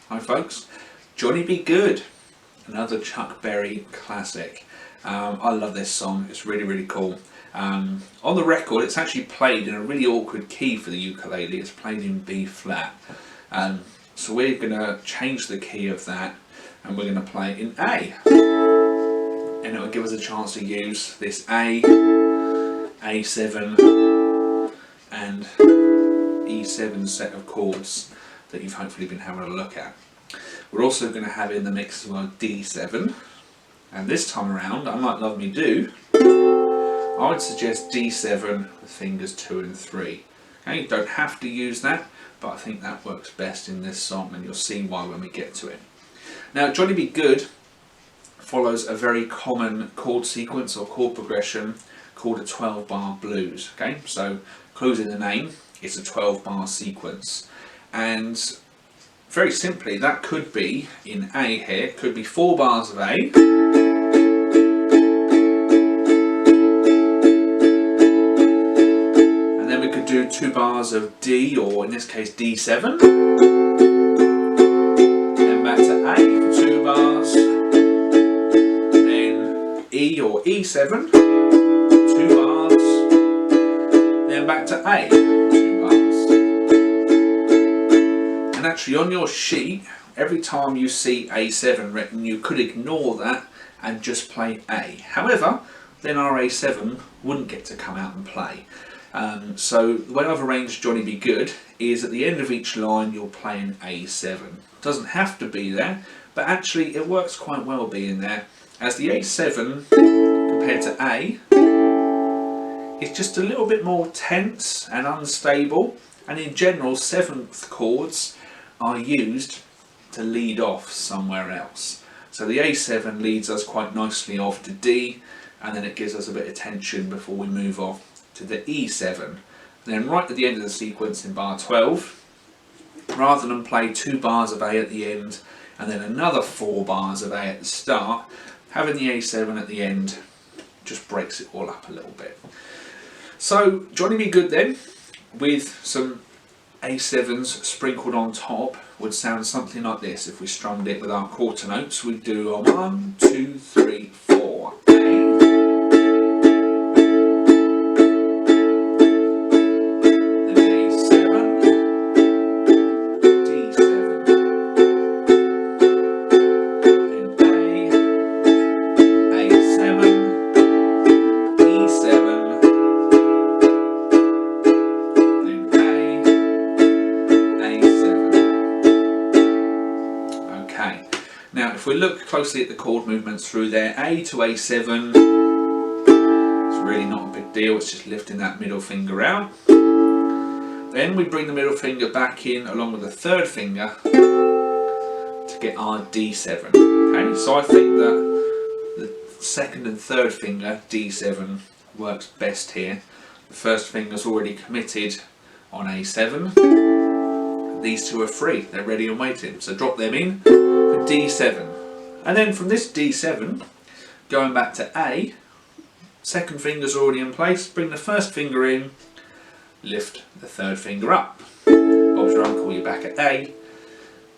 Hi folks, Johnny Be Good, another Chuck Berry classic. I love this song, it's really cool. On the record it's actually played in a really awkward key for the ukulele, it's played in B flat. So we're going to change the key of that and we're going to play it in A. And it will give us a chance to use this A, A7 and E7 set of chords that you've hopefully been having a look at. We're also going to have in the mix as well D7, and this time around, unlike Love Me Do, I would suggest D7 with fingers 2 and 3. Okay, you don't have to use that, but I think that works best in this song and you'll see why when we get to it. Now Johnny Be Good follows a very common chord sequence or chord progression called a 12-bar blues. Okay, so clues in the name, it's a 12-bar sequence. And very simply, that could be, in A here, could be 4 bars of A, and then we could do 2 bars of D, or in this case D7, then back to A for 2 bars, then E or E7, 2 bars, then back to A, 2 bars. Actually on your sheet, every time you see A7 written, you could ignore that and just play A. However, then our A7 wouldn't get to come out and play. So the way I've arranged Johnny Be Good is at the end of each line you're playing A7. It doesn't have to be there, but actually it works quite well being there, as the A7 compared to A is just a little bit more tense and unstable, and in general 7th chords are used to lead off somewhere else. So the A7 leads us quite nicely off to D, and then it gives us a bit of tension before we move off to the E7. And then right at the end of the sequence in bar 12, rather than play 2 bars of A at the end and then another 4 bars of A at the start, having the A7 at the end just breaks it all up a little bit. So Johnny Be Good then, with some A7s sprinkled on top, would sound something like this. If we strummed it with our quarter notes, we'd do a 1, 2, 3, 4, A, then A7, D7, then A, A7, E7, now if we look closely at the chord movements through there, A to A7, it's really not a big deal, it's just lifting that middle finger out. Then we bring the middle finger back in along with the 3rd finger to get our D7. Okay, so I think that the 2nd and 3rd finger, D7, works best here. The 1st finger's already committed on A7. These two are free, they're ready and waiting, so drop them in for D7. And then from this D7, going back to A, 2nd finger's already in place, bring the 1st finger in, lift the 3rd finger up. Bob's your uncle, you're back at A,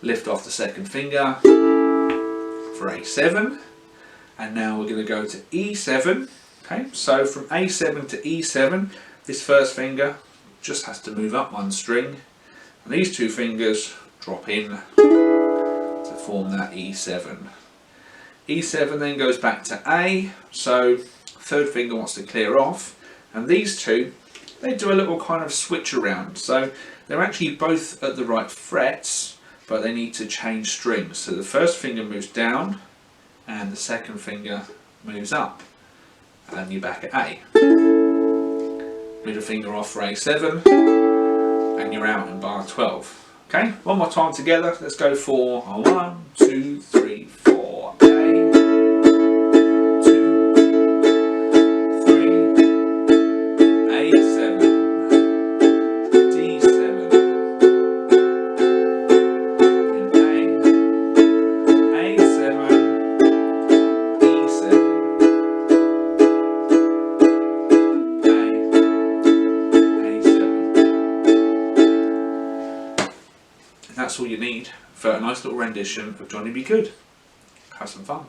lift off the 2nd finger for A7, and now we're going to go to E7. Okay, so from A7 to E7, this 1st finger just has to move up 1 string, and these 2 fingers drop in to form that E7. E7 then goes back to A, so 3rd finger wants to clear off, and these 2, they do a little kind of switch around. So they're actually both at the right frets, but they need to change strings. So the 1st finger moves down, and the 2nd finger moves up, and you're back at A. Middle finger off for A7, and you're out in bar 12. Okay, one more time together. Let's go for a 1, 2, 3, 4. A, 2, 3, A7, D7, then A, A7, E7, A7. That's all you need for a nice nice little rendition of Johnny B. Goode. Have some fun.